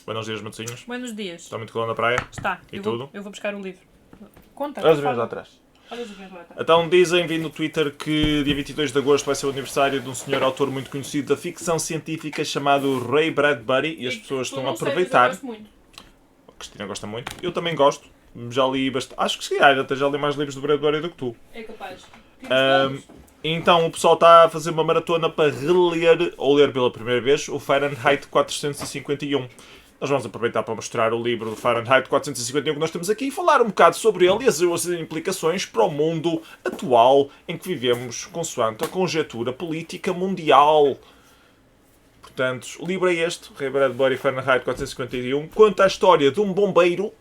Buenos dias, Matosinhos. Buenos dias. Está muito calor na praia? Está. E eu tudo? Eu vou buscar o livro. Conta. Olha os fala. lá atrás. Olha os lá atrás. Então dizem, vi no Twitter, que dia 22 de agosto vai ser o aniversário de um senhor autor muito conhecido da ficção científica chamado Ray Bradbury e as pessoas estão a aproveitar. Eu gosto muito. A Cristina gosta muito. Eu também gosto. Já li bastante. Acho que se calhar até já li mais livros do Bradbury do que tu. É capaz. Então o pessoal está a fazer uma maratona para reler ou ler pela primeira vez o Fahrenheit 451. Nós vamos aproveitar para mostrar o livro do Fahrenheit 451 que nós temos aqui e falar um bocado sobre ele e as suas implicações para o mundo atual em que vivemos, consoante a conjectura política mundial. Portanto, o livro é este, Ray Bradbury, Fahrenheit 451, conta a história de um bombeiro.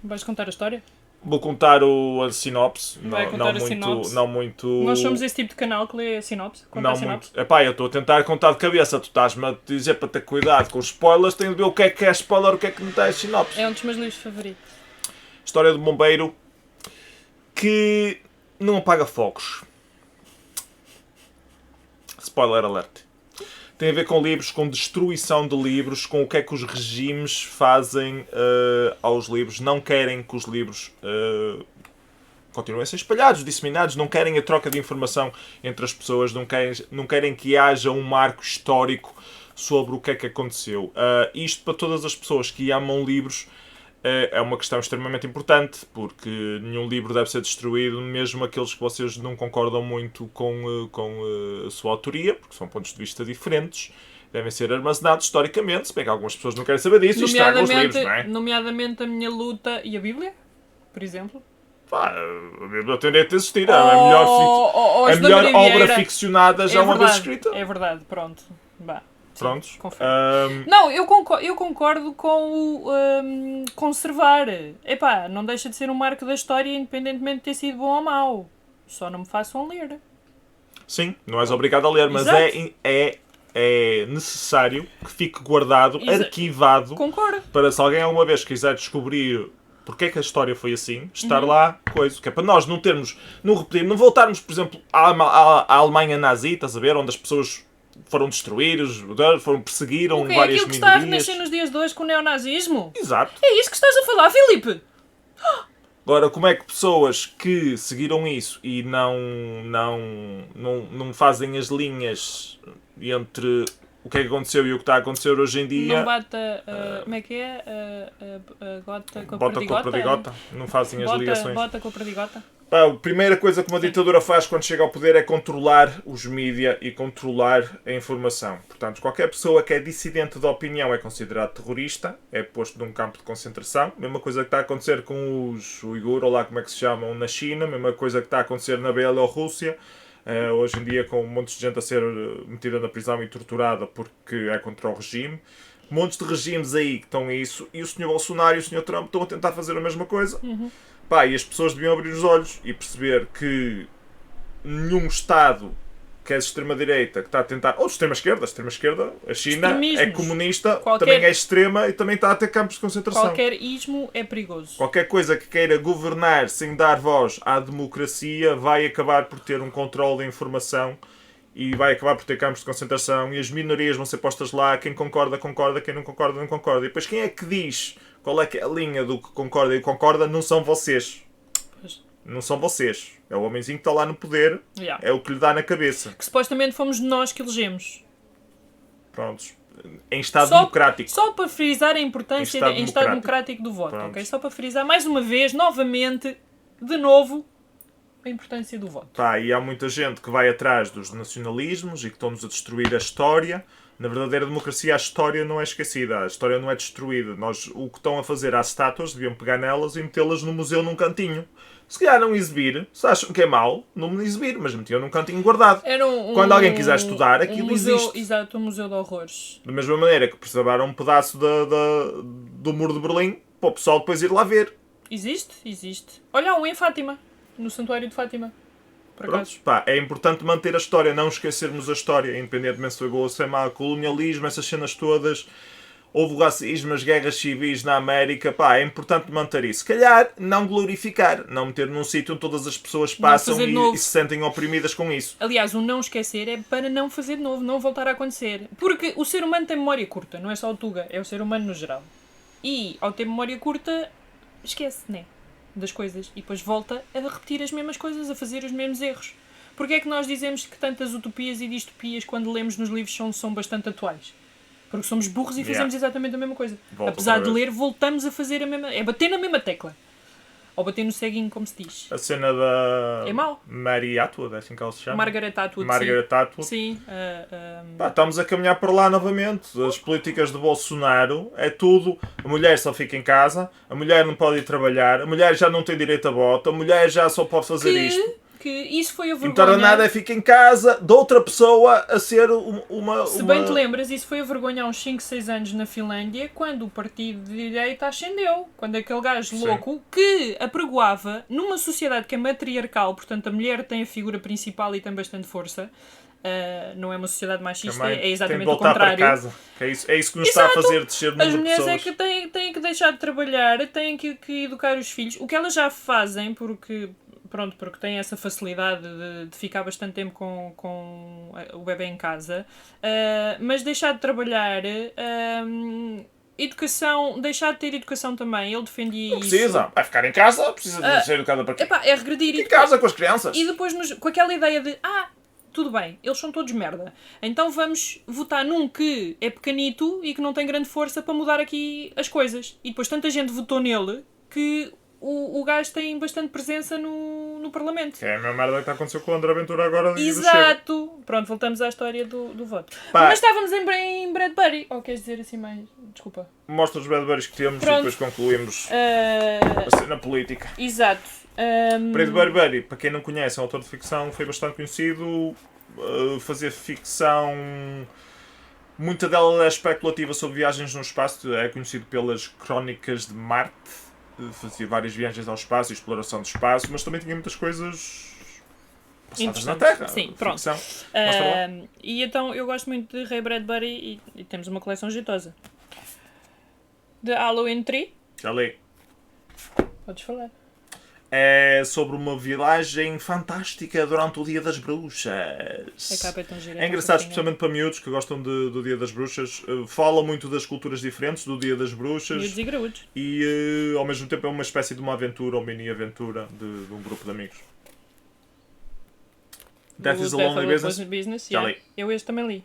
Vais contar a história? Vou contar a sinopse. Vai contar a sinopse. Não muito... Nós somos esse tipo de canal que lê a sinopse. Conta a sinopse. Epá, eu estou a tentar contar de cabeça. Tu estás-me a dizer para ter cuidado com os spoilers. Tenho de ver o que é spoiler, o que é que não está a sinopse. É um dos meus livros favoritos. História de um bombeiro que não apaga fogos. Spoiler alert. Tem a ver com livros, com destruição de livros, com o que é que os regimes fazem aos livros. Não querem que os livros continuem a ser espalhados, disseminados, não querem a troca de informação entre as pessoas, não querem que haja um marco histórico sobre o que é que aconteceu. Isto para todas as pessoas que amam livros é uma questão extremamente importante, porque nenhum livro deve ser destruído, mesmo aqueles que vocês não concordam muito com a sua autoria, porque são pontos de vista diferentes, devem ser armazenados historicamente, se bem que algumas pessoas não querem saber disso e estragam os livros, não é? Nomeadamente a minha luta e a Bíblia, por exemplo. Pá, a Bíblia tem direito de existir, a melhor obra ficcionada já uma vez escrita. É verdade, pronto. Bah. Prontos. Não, eu concordo com o conservar. Epá, não deixa de ser um marco da história, independentemente de ter sido bom ou mau. Só não me façam ler. Sim, não és obrigado a ler, mas é necessário que fique guardado, arquivado. Concordo. Para se alguém alguma vez quiser descobrir porque é que a história foi assim, estar lá, coisa. Que é para nós não termos, não repetir, não voltarmos, por exemplo, à Alemanha nazi, estás a ver, onde as pessoas foram destruídos, perseguiram várias minorias. Aquilo que está a renascer nos dias de hoje com o neonazismo? Exato. É isso que estás a falar, Filipe? Agora, como é que pessoas que seguiram isso e não fazem as linhas entre o que é que aconteceu e o que está a acontecer hoje em dia... Não bata, como é que é? A gota com a bota perdigota? com a perdigota. Não fazem as ligações. Bota com a perdigota. A primeira coisa que uma ditadura faz quando chega ao poder é controlar os mídia e controlar a informação. Portanto, qualquer pessoa que é dissidente da opinião é considerado terrorista, é posto num campo de concentração. Mesma coisa que está a acontecer com os uigur, ou lá como é que se chamam, na China. Mesma coisa que está a acontecer na Bielorrússia. Hoje em dia com um monte de gente a ser metida na prisão e torturada porque é contra o regime. Montes de regimes aí que estão a isso. E o Sr. Bolsonaro e o Sr. Trump estão a tentar fazer a mesma coisa. Pá, e as pessoas deviam abrir os olhos e perceber que nenhum Estado que é de extrema-direita, que está a tentar... Ou de extrema-esquerda, a China é comunista, também é extrema e também está a ter campos de concentração. Qualquer ismo é perigoso. Qualquer coisa que queira governar sem dar voz à democracia vai acabar por ter um controle da informação e vai acabar por ter campos de concentração e as minorias vão ser postas lá, quem concorda, concorda, quem não concorda, não concorda. E depois quem é que diz qual é que é a linha do que concorda e concorda? Não são vocês. Não são vocês. É o homenzinho que está lá no poder. É o que lhe dá na cabeça. Que supostamente fomos nós que elegemos. Prontos. Em Estado democrático. Só para frisar a importância em Estado democrático do voto. Okay? Só para frisar mais uma vez, novamente, de novo, a importância do voto. Pá, e há muita gente que vai atrás dos nacionalismos e que estão-nos a destruir a história. Na verdadeira democracia a história não é esquecida, a história não é destruída. O que estão a fazer às estátuas deviam pegar nelas e metê-las no museu num cantinho. Se calhar não exibir, se acham que é mau, não me exibir, mas metiam num cantinho guardado. Quando alguém quiser estudar, aquilo existe. Exato, um museu de horrores. Da mesma maneira que preservaram um pedaço do muro de Berlim para o pessoal depois ir lá ver. Existe. Olha, um em Fátima, no Santuário de Fátima. Pronto, pá, é importante manter a história, não esquecermos a história, independentemente se foi boa ou se é má, colonialismo, essas cenas todas. houve racismo, as guerras civis na América, pá, é importante manter isso. Se calhar, não glorificar, não meter num sítio onde todas as pessoas passam e se sentem oprimidas com isso. Aliás, o não esquecer é para não fazer de novo, não voltar a acontecer. Porque o ser humano tem memória curta, não é só o Tuga, é o ser humano no geral. E, ao ter memória curta, esquece, né? Das coisas. E depois volta a repetir as mesmas coisas, a fazer os mesmos erros. Porque é que nós dizemos que tantas utopias e distopias, quando lemos nos livros, são bastante atuais? Porque somos burros e fazemos exatamente a mesma coisa. Apesar de ler, voltamos a fazer a mesma... É bater na mesma tecla. Ou bater no ceguinho, como se diz. A cena da... É mau. Mary Atwood, é assim que ela se chama? Margaret Atwood, Margaret Atwood. Sim. Pá, estamos a caminhar para lá novamente. As políticas de Bolsonaro é tudo... A mulher só fica em casa, a mulher não pode ir trabalhar, a mulher já não tem direito a voto, a mulher já só pode fazer isto. Que isso foi a vergonha... Então nada é fica em casa de outra pessoa a ser uma... Se bem te lembras, isso foi a vergonha há uns 5, 6 anos na Finlândia, quando o partido de direita ascendeu. Quando aquele gajo louco que apregoava numa sociedade que é matriarcal, portanto a mulher tem a figura principal e tem bastante força, não é uma sociedade machista, é exatamente o contrário. Para casa. É isso que nos está a fazer descer no número de pessoas. As mulheres é que têm que deixar de trabalhar, têm que educar os filhos. O que elas já fazem, porque têm essa facilidade de ficar bastante tempo com o bebê em casa, mas deixar de trabalhar, educação, deixar de ter educação também, ele defendia não precisa, isso. Vai ficar em casa, precisa de ser educada para quê? É regredir. Em casa com as crianças. E depois com aquela ideia de, tudo bem, eles são todos merda, então vamos votar num que é pequenito e que não tem grande força para mudar aqui as coisas. E depois tanta gente votou nele que o gajo tem bastante presença no Parlamento. É a mesma merda que está a acontecer com o André Ventura agora. Exato. Pronto, voltamos à história do voto. Mas estávamos em Bradbury. Ou queres dizer assim mais? Desculpa. Mostra os Bradburys que temos e depois concluímos a cena política. Exato. Bradbury, para quem não conhece, é um autor de ficção, foi bastante conhecido. Fazer ficção... Muita dela é especulativa sobre viagens no espaço. É conhecido pelas Crónicas de Marte. Fazia várias viagens ao espaço e exploração do espaço, mas também tinha muitas coisas passadas na Terra. Sim, pronto. E então eu gosto muito de Ray Bradbury e temos uma coleção jeitosa. The Halloween Tree. Já li. Podes falar. É sobre uma viagem fantástica durante o Dia das Bruxas. A capa é tão gira. É engraçado, especialmente para miúdos que gostam do Dia das Bruxas. Fala muito das culturas diferentes do Dia das Bruxas. Miúdos e graúdos. E ao mesmo tempo é uma espécie de uma aventura ou mini-aventura de um grupo de amigos. Death is a Lonely Business. Já li. Eu este também li.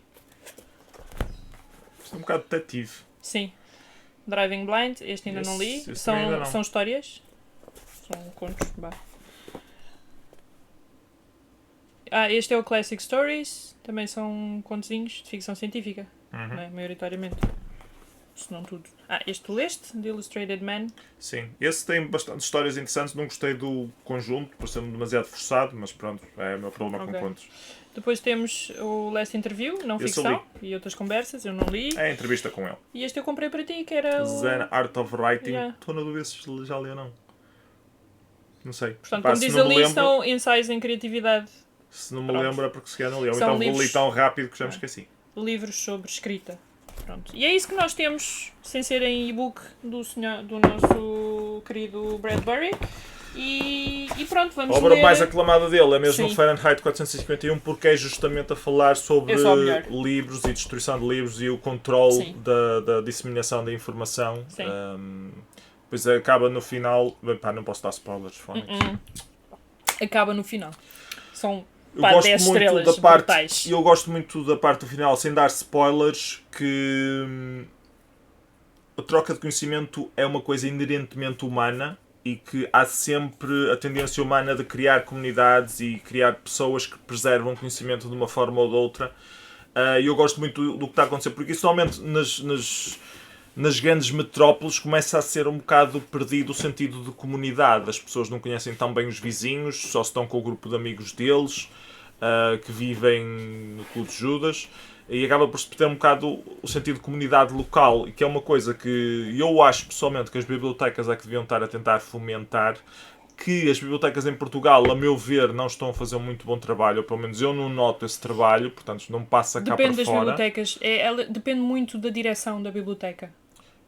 É um bocado detetive. Sim. Driving Blind, este ainda não li. São histórias. São contos, este é o Classic Stories, também são contozinhos de ficção científica, né? Maioritariamente. Se não tudo. Este tu leste, The Illustrated Man? Sim, esse tem bastante histórias interessantes, não gostei do conjunto, pareceu-me demasiado forçado, mas pronto, é o meu problema com contos. Depois temos o Last Interview, não ficção, e outras conversas, eu não li. É a entrevista com ele. E este eu comprei para ti, que era o... Zen Art of Writing. Estou na dúvida se já li ou não. Não sei. Portanto, como diz ali, são ensaios em criatividade. Se não me lembro é porque se calhar não li. Ou então vou li tão rápido que já me esqueci. Livros sobre escrita. Pronto. E é isso que nós temos, sem ser em e-book, do nosso querido Bradbury. E pronto, vamos ler. A obra ler... mais aclamada dele é mesmo o Fahrenheit 451, porque é justamente a falar sobre livros e destruição de livros e o controle da disseminação da informação. Pois acaba no final... não posso dar spoilers fónicos. Acaba no final. São 10 estrelas brutais. Eu gosto muito da parte do final, sem dar spoilers, que a troca de conhecimento é uma coisa inerentemente humana e que há sempre a tendência humana de criar comunidades e criar pessoas que preservam conhecimento de uma forma ou de outra. E eu gosto muito do que está a acontecer, porque isso normalmente nas grandes metrópoles começa a ser um bocado perdido o sentido de comunidade. As pessoas não conhecem tão bem os vizinhos, só estão com o grupo de amigos deles, que vivem no Clube de Judas, e acaba por se perder um bocado o sentido de comunidade local, e que é uma coisa que eu acho pessoalmente que as bibliotecas é que deviam estar a tentar fomentar, que as bibliotecas em Portugal, a meu ver, não estão a fazer um muito bom trabalho, ou pelo menos eu não noto esse trabalho, portanto não passa cá Depende para das fora. bibliotecas. Depende muito da direção da biblioteca.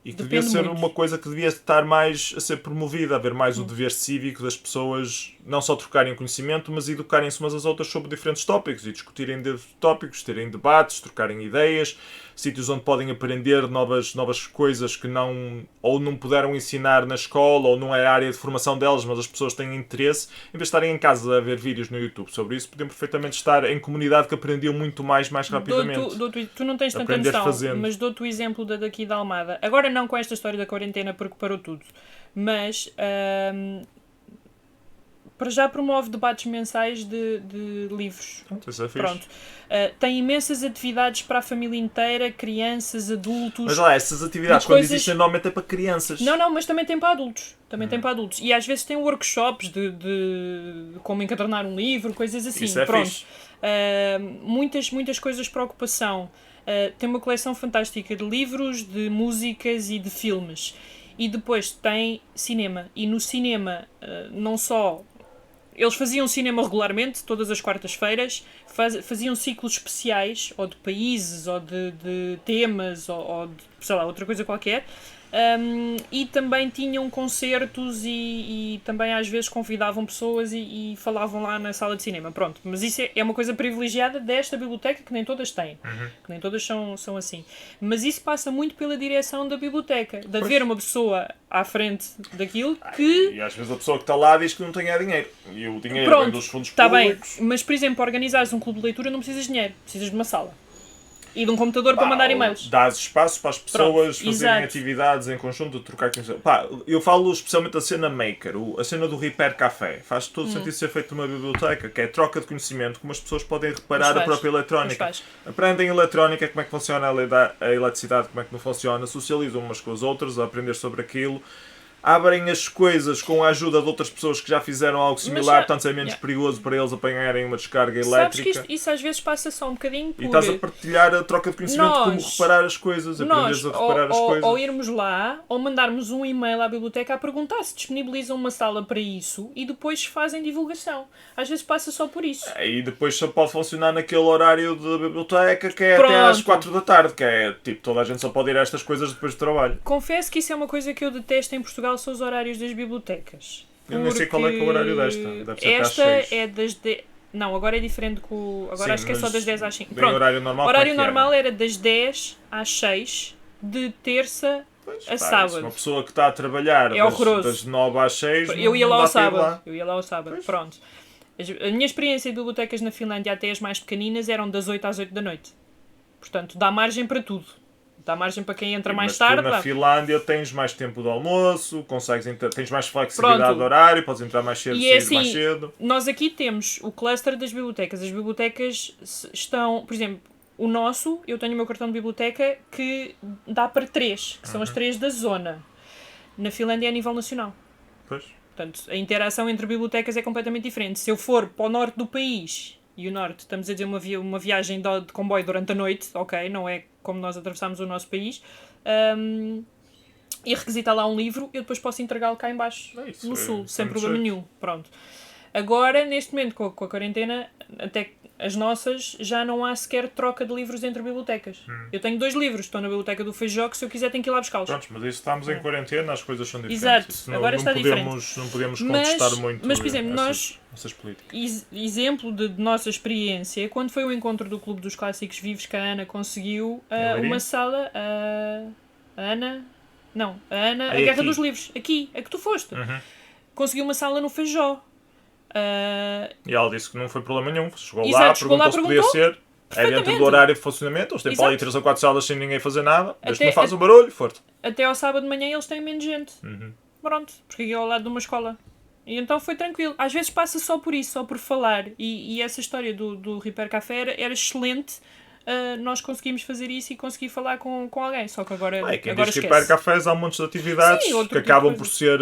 E que devia ser muito. uma coisa que devia estar mais a ser promovida, haver mais o dever cívico das pessoas, não só trocarem conhecimento, mas educarem-se umas às outras sobre diferentes tópicos e discutirem tópicos, terem debates, trocarem ideias, sítios onde podem aprender novas coisas que ou não puderam ensinar na escola, ou não é a área de formação delas, mas as pessoas têm interesse. Em vez de estarem em casa a ver vídeos no YouTube sobre isso, podiam perfeitamente estar em comunidade que aprendiam muito mais rapidamente. Tu não tens tanta Aprender noção, fazendo. mas dou-te o exemplo daqui da Almada. Agora não com esta história da quarentena, porque parou tudo. Mas para já promove debates mensais de livros. Isso é fixe. Pronto. Tem imensas atividades para a família inteira, crianças, adultos. Mas lá, essas atividades, quando existem, normalmente é para crianças. Não, mas também tem para adultos. Tem para adultos. E às vezes tem workshops de como encadernar um livro, coisas assim. Isso é Pronto. fixe. Muitas coisas para ocupação. Tem uma coleção fantástica de livros, de músicas e de filmes. E depois tem cinema. E no cinema, não só... Eles faziam cinema regularmente, todas as quartas-feiras, faziam ciclos especiais, ou de países, ou de temas, ou de, sei lá, outra coisa qualquer. E também tinham concertos e também às vezes convidavam pessoas e falavam lá na sala de cinema. Pronto, mas isso é uma coisa privilegiada desta biblioteca que nem todas têm, que nem todas são assim. Mas isso passa muito pela direção da biblioteca, de haver uma pessoa à frente daquilo que... E às vezes a pessoa que está lá diz que não tem dinheiro. E o dinheiro vem dos fundos está públicos. Bem, mas por exemplo, para organizares um clube de leitura não precisas de dinheiro, precisas de uma sala. E de um computador para mandar e-mails. Dás espaço para as pessoas fazerem exato. Atividades em conjunto, trocar conhecimento. Eu falo especialmente da cena Maker, a cena do Repair Café. Faz todo sentido ser feito numa biblioteca, que é troca de conhecimento, como as pessoas podem reparar a própria eletrónica. Aprendem eletrónica, como é que funciona a eletricidade, como é que não funciona, socializam umas com as outras, a aprender sobre aquilo. Abrem as coisas com a ajuda de outras pessoas que já fizeram algo similar, portanto é menos perigoso para eles apanharem uma descarga elétrica. Sabes que isso às vezes passa só um bocadinho por... E estás a partilhar a troca de conhecimento de como reparar as coisas, aprenderes a reparar as coisas. Ou irmos lá, ou mandarmos um e-mail à biblioteca a perguntar se disponibilizam uma sala para isso e depois fazem divulgação. Às vezes passa só por isso. E depois só pode funcionar naquele horário da biblioteca que é até às 4 da tarde, que é tipo, toda a gente só pode ir a estas coisas depois do trabalho. Confesso que isso é uma coisa que eu detesto em Portugal, são os horários das bibliotecas. Eu nem sei qual é que é o horário desta. Deve ser esta às 6. é das... Não, agora é diferente com... Agora acho que é só das 10 às 5. Pronto, horário normal, horário normal era das 10 às 6, de terça a sábado. Uma pessoa que está a trabalhar das 9 às 6... Eu ia lá ao sábado. Pronto. A minha experiência de bibliotecas na Finlândia, até as mais pequeninas, eram das 8 às 8 da noite. Portanto, dá margem para tudo. Dá margem para quem entra mais tarde. Na Finlândia tens mais tempo de almoço, tens mais flexibilidade de horário, podes entrar mais cedo, sair mais cedo. Nós aqui temos o cluster das bibliotecas. As bibliotecas estão, por exemplo, eu tenho o meu cartão de biblioteca que dá para 3, que são as 3 da zona. Na Finlândia é a nível nacional. Pois. Portanto, a interação entre bibliotecas é completamente diferente. Se eu for para o norte do país, e o norte, estamos a dizer uma viagem de comboio durante a noite, ok, não é como nós atravessamos o nosso país, e requisitar lá um livro, eu depois posso entregá-lo cá em baixo, no sul, sem problema nenhum. Pronto. Agora, neste momento, com a quarentena, até as nossas, já não há sequer troca de livros entre bibliotecas. Eu tenho 2 livros, estou na biblioteca do Feijó, que se eu quiser tenho que ir lá buscá-los. Pronto, mas isso estamos em quarentena, as coisas são diferentes. Exato, isso agora está diferente. Não podemos contestar muito mas, por exemplo, essas políticas. Exemplo de nossa experiência, quando foi o encontro do Clube dos Clássicos Vivos, que a Ana conseguiu uma sala... A Ana, a Guerra dos Livros, aqui, a que tu foste. Conseguiu uma sala no Feijó. E ela disse que não foi problema nenhum. Chegou lá, perguntou se podia ser. É dentro do horário de funcionamento. Eles têm para ali 3 ou 4 salas sem ninguém fazer nada. Desde que não faz o barulho, forte. Até ao sábado de manhã eles têm menos gente. Pronto, porque aqui é ao lado de uma escola. E então foi tranquilo. Às vezes passa só por isso, só por falar. E essa história do Repair Café era excelente. Nós conseguimos fazer isso e conseguir falar com alguém. Só que agora quem agora diz Repair Cafés há montes de atividades que acabam por ser...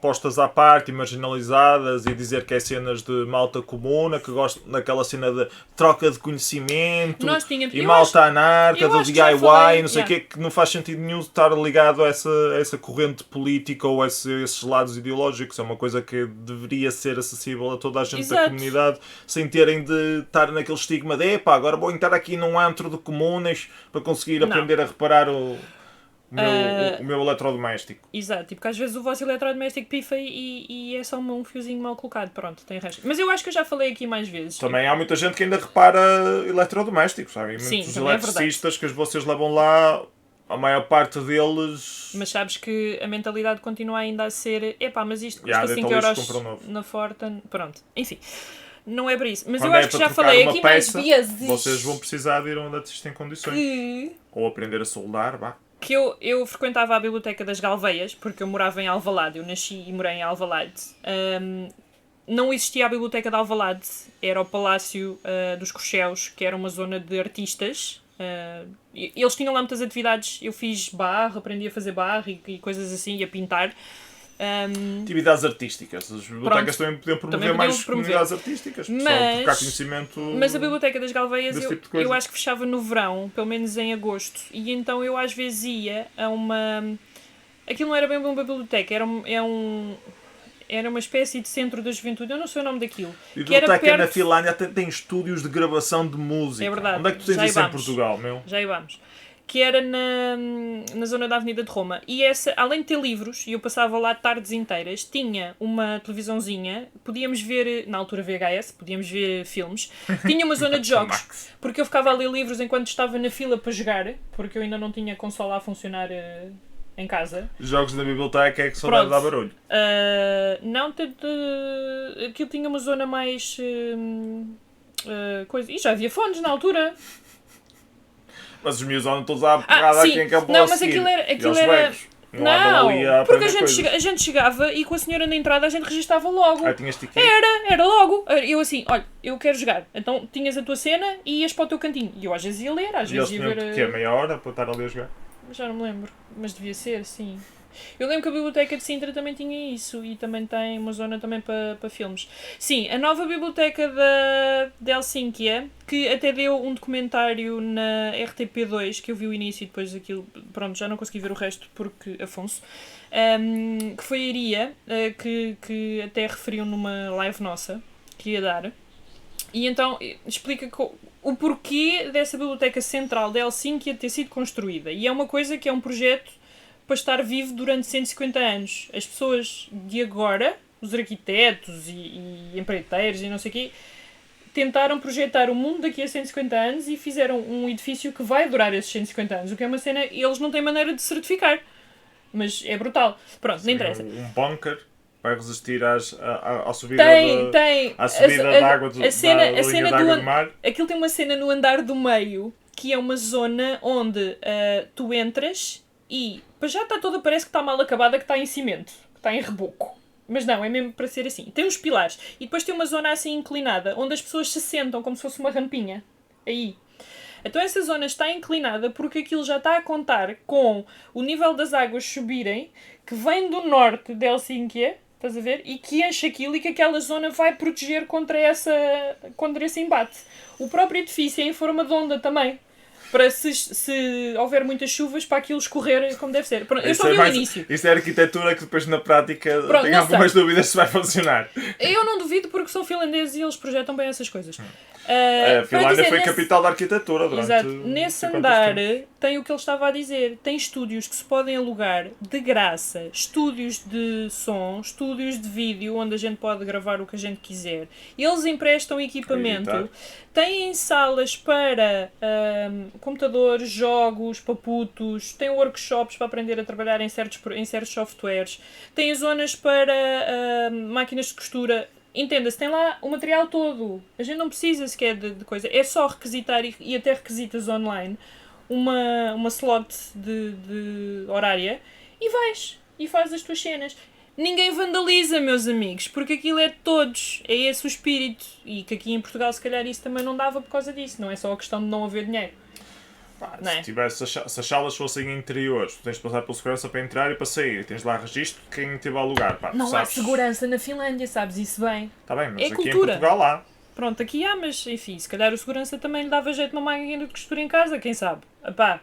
postas à parte e marginalizadas e dizer que é cenas de malta comuna, que gosta daquela cena de troca de conhecimento Nós tínhamos, e malta anarca, do acho que já DIY, falei, não sei o quê, que não faz sentido nenhum estar ligado a essa corrente política ou a esses lados ideológicos. É uma coisa que deveria ser acessível a toda a gente da Exato. comunidade, sem terem de estar naquele estigma de epá, agora vou entrar aqui num antro de comunas para conseguir Não. aprender a reparar o meu eletrodoméstico. Exato, tipo que às vezes o vosso eletrodoméstico pifa e é só um fiozinho mal colocado, pronto, tem resto. Mas eu acho que eu já falei aqui mais vezes. Também há muita gente que ainda repara eletrodomésticos, sabe? Sim, Muitos também é eletricistas que vocês levam lá, a maior parte deles... Mas sabes que a mentalidade continua ainda a ser epá, mas isto Yeah, custa 5 deita euros lixo, compra um novo. na Forten, pronto, enfim. Não é para isso, mas Quando eu é acho que para já trocar falei uma aqui peça, mais vezes vocês vão precisar de ir a um eletricista em condições. Ou aprender a soldar, vá. que eu frequentava a biblioteca das Galveias, porque eu morava em Alvalade, eu nasci e morei em Alvalade. Não existia a biblioteca de Alvalade, era o Palácio dos Corcheus, que era uma zona de artistas. Eles tinham lá muitas atividades, eu fiz barro, aprendi a fazer barro e coisas assim, e a pintar. Atividades artísticas. As bibliotecas também podiam promover mais comunidades artísticas. Mas, trocar conhecimento. Mas a Biblioteca das Galveias tipo eu acho que fechava no verão, pelo menos em agosto. E então eu às vezes ia a uma... Aquilo não era bem uma biblioteca, era uma espécie de centro da juventude, eu não sei o nome daquilo. A biblioteca na Finlândia tem estúdios de gravação de música. É verdade. Onde é que tu tens isso em Portugal, meu? Já aí vamos. Que era na zona da Avenida de Roma. E essa, além de ter livros, e eu passava lá tardes inteiras, tinha uma televisãozinha, podíamos ver, na altura VHS, podíamos ver filmes, tinha uma zona de jogos, porque eu ficava a ler livros enquanto estava na fila para jogar, porque eu ainda não tinha consola a funcionar em casa. Jogos da biblioteca é que só deve dar barulho. Não, aquilo tinha uma zona mais... coisa. E já havia fones na altura. Mas os miúdos andam todos à porrada aqui em Campo. Não, mas aquilo era... Não, porque a gente chegava e com a senhora na entrada a gente registava logo. Tinhas ticket? Era logo. Eu assim, olha, eu quero jogar. Então tinhas a tua cena e ias para o teu cantinho. E eu às vezes ia ler, às vezes ia ver... E eles meia hora para estar ali a jogar? Já não me lembro, mas devia ser, sim. Eu lembro que a Biblioteca de Sintra também tinha isso e também tem uma zona também para filmes. Sim, a nova Biblioteca de Helsínquia, que até deu um documentário na RTP2, que eu vi o início e depois aquilo, pronto, já não consegui ver o resto porque Afonso, que foi a Iria, que até referiam numa live nossa, que ia dar. E então explica o porquê dessa Biblioteca Central de Helsínquia ter sido construída. E é uma coisa que é um projeto para estar vivo durante 150 anos. As pessoas de agora, os arquitetos e empreiteiros e não sei o quê, tentaram projetar o mundo daqui a 150 anos e fizeram um edifício que vai durar esses 150 anos. O que é uma cena, eles não têm maneira de certificar. Mas é brutal. Pronto, não interessa. Um bunker vai resistir à subida à subida da água do mar. Aquilo tem uma cena no andar do meio, que é uma zona onde tu entras e já está toda, parece que está mal acabada, que está em cimento, que está em reboco. Mas não, é mesmo para ser assim. Tem uns pilares. E depois tem uma zona assim inclinada, onde as pessoas se sentam como se fosse uma rampinha. Aí. Então essa zona está inclinada porque aquilo já está a contar com o nível das águas subirem, que vem do norte de Helsínquia, estás a ver? E que enche aquilo e que aquela zona vai proteger contra esse embate. O próprio edifício é em forma de onda também. Para se houver muitas chuvas, para aquilo escorrer como deve ser. Pronto, eu só vi o início. Isso é arquitetura que depois na prática tenho algumas dúvidas se vai funcionar. Eu não duvido porque sou finlandês e eles projetam bem essas coisas. A Finlândia foi capital da arquitetura durante... Exato. Nesse andar tem o que ele estava a dizer. Tem estúdios que se podem alugar de graça. Estúdios de som, estúdios de vídeo, onde a gente pode gravar o que a gente quiser. Eles emprestam equipamento. Têm salas para computadores, jogos, paputos. Têm workshops para aprender a trabalhar em certos softwares. Têm zonas para máquinas de costura. Entenda-se, tem lá o material todo. A gente não precisa sequer de coisa. É só requisitar e até requisitas online uma slot de horária e vais e fazes as tuas cenas. Ninguém vandaliza, meus amigos, porque aquilo é de todos. É esse o espírito. E que aqui em Portugal, se calhar, isso também não dava por causa disso. Não é só a questão de não haver dinheiro. Pá, Não é? se as salas fossem interiores, tu tens de passar pela segurança para entrar e para sair. E tens lá registro de quem teve ao lugar. Pá, Não há sabes? segurança na Finlândia, sabes isso bem. Está bem, mas É aqui cultura. em Portugal há. Pronto, aqui há, mas enfim, se calhar o segurança também lhe dava jeito uma máquina de costura em casa, quem sabe? Epá,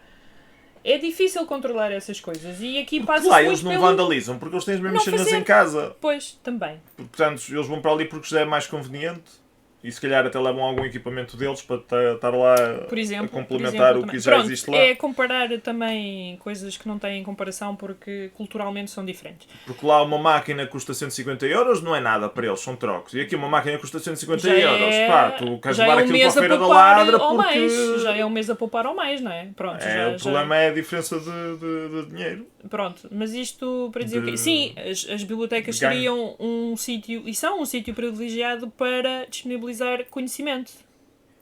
é difícil controlar essas coisas e aqui Porque passa-se lá muito eles não pelo... vandalizam, porque eles têm as mesmas Não cenas fazer. em casa. Pois, também. Portanto, eles vão para ali porque já é mais conveniente. E se calhar até levam algum equipamento deles para estar lá Por exemplo, a complementar o que também. já Pronto, existe lá. é comparar também coisas que não têm comparação porque culturalmente são diferentes. Porque lá uma máquina custa 150 euros, não é nada para eles, são trocos. E aqui uma máquina custa 150 Já euros. é- Pá, tu queres já levar é um aquilo para a mês a feira da poupar ladra ou porque... mais. Já é um mês a poupar ou mais, não é? Pronto, O problema é a diferença de dinheiro. Pronto, mas isto para dizer o quê? De- Sim, as bibliotecas de ganho. seriam um sítio, e são um sítio privilegiado para disponibilizar conhecimento.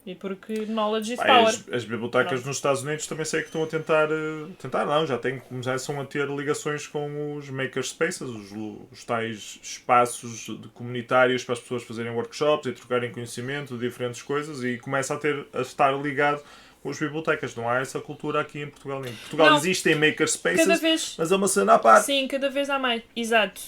E porque knowledge is Pá, power. as bibliotecas Pronto. nos Estados Unidos também sei que estão a tentar não, começam a ter ligações com os makerspaces, os tais espaços comunitários para as pessoas fazerem workshops e trocarem conhecimento de diferentes coisas e começa a estar ligado com as bibliotecas. Não há essa cultura aqui em Portugal. Em Portugal Não. existem Cada makerspaces, vez, mas é uma cena à parte. sim, cada vez há mais. Exato.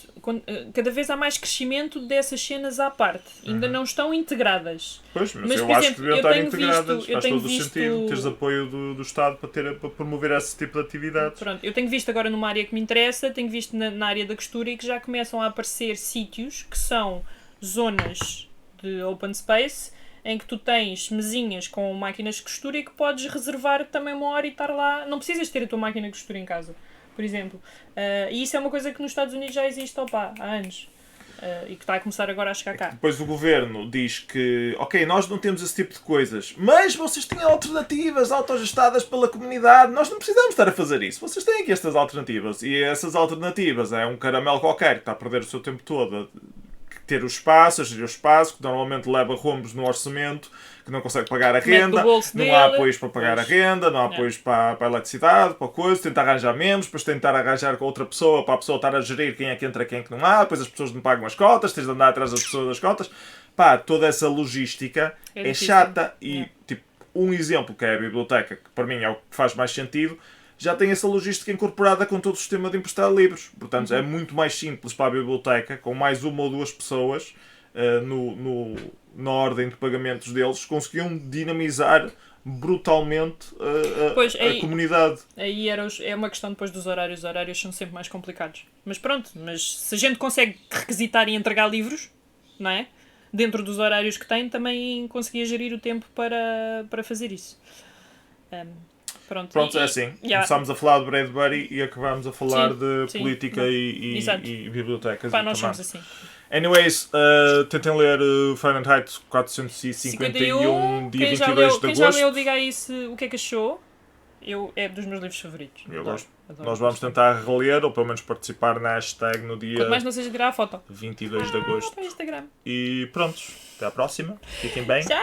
Cada vez há mais crescimento dessas cenas à parte. Ainda não estão integradas. Pois, mas Mas, eu por acho exemplo, que deviam eu estar tenho integradas. visto- eu Faz tenho todo o visto- sentido teres apoio do Estado para promover esse tipo de atividades. Pronto, eu tenho visto agora numa área que me interessa, tenho visto na área da costura e que já começam a aparecer sítios que são zonas de open space em que tu tens mesinhas com máquinas de costura e que podes reservar também uma hora e estar lá. Não precisas ter a tua máquina de costura em casa, por exemplo. E isso é uma coisa que nos Estados Unidos já existe há anos. E que está a começar agora a chegar cá. Depois o governo diz que, ok, nós não temos esse tipo de coisas, mas vocês têm alternativas autogestadas pela comunidade, nós não precisamos estar a fazer isso. Vocês têm aqui estas alternativas. E essas alternativas é um caramelo qualquer que está a perder o seu tempo todo a ter o espaço, a gerir o espaço, que normalmente leva rombos no orçamento, que não consegue pagar a Mete do renda, bolso não dele. há apoios para pagar a Pois. renda, não há apoios para a eletricidade, para a coisa, tenta arranjar membros, depois tentar arranjar com outra pessoa, para a pessoa estar a gerir quem é que entra, quem é que não há, depois as pessoas não pagam as cotas, tens de andar atrás das pessoas das cotas. Pá, toda essa logística É é difícil. chata e, É. tipo, um exemplo que é a biblioteca, que para mim é o que faz mais sentido, já tem essa logística incorporada com todo o sistema de emprestar livros. Portanto, é muito mais simples para a biblioteca, com mais uma ou duas pessoas, na ordem de pagamentos deles, conseguiam dinamizar brutalmente Pois, a aí- comunidade. Aí é uma questão depois dos horários. Os horários são sempre mais complicados. Mas pronto, se a gente consegue requisitar e entregar livros, não é? Dentro dos horários que tem, também conseguia gerir o tempo para fazer isso. Pronto, Pronto, é assim. Começámos a falar de Bradbury e acabámos a falar Sim, de sim. política Exato. e bibliotecas. Pá, e nós também. somos assim. Anyways, tentem ler Fahrenheit 451, dia Quem já 22 leu, de quem já agosto. leu, diga aí o que é que achou. É dos meus livros favoritos. Eu Adoro, gosto. adoro. Nós vamos tentar reler, ou pelo menos participar na hashtag no dia Quanto mais não seja tirar a foto. 22 de agosto. Para o Instagram. E prontos, até à próxima. Fiquem bem. Tchau!